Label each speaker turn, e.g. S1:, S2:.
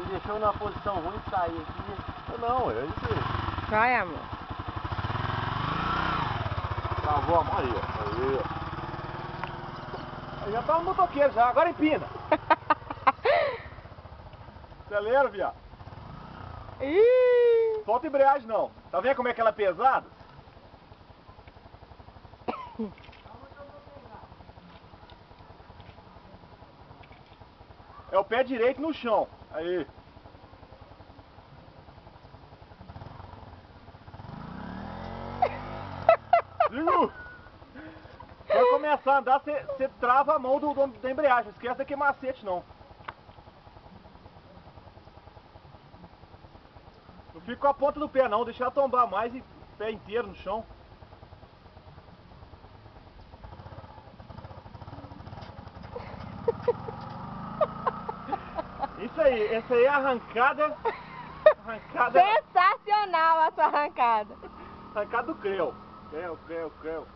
S1: deixou numa posição ruim de sair aqui.
S2: Não, é isso.
S3: Vai, amor.
S2: Travou a mão aí, ó. Aí já tá no motoqueiro já, agora empina. Acelera, viado.
S3: Ih!
S2: Solta a embreagem não. Tá vendo como é que ela é pesada? É o pé direito no chão. Aí. Viu? Pra começar a andar, você trava a mão da embreagem. Não esquece daquele macete não. Não fica com a ponta do pé não, deixa ela tombar mais e pé inteiro no chão. Isso aí, essa aí é a arrancada.
S3: Sensacional a sua arrancada.
S2: Arrancada do Creu. Creu.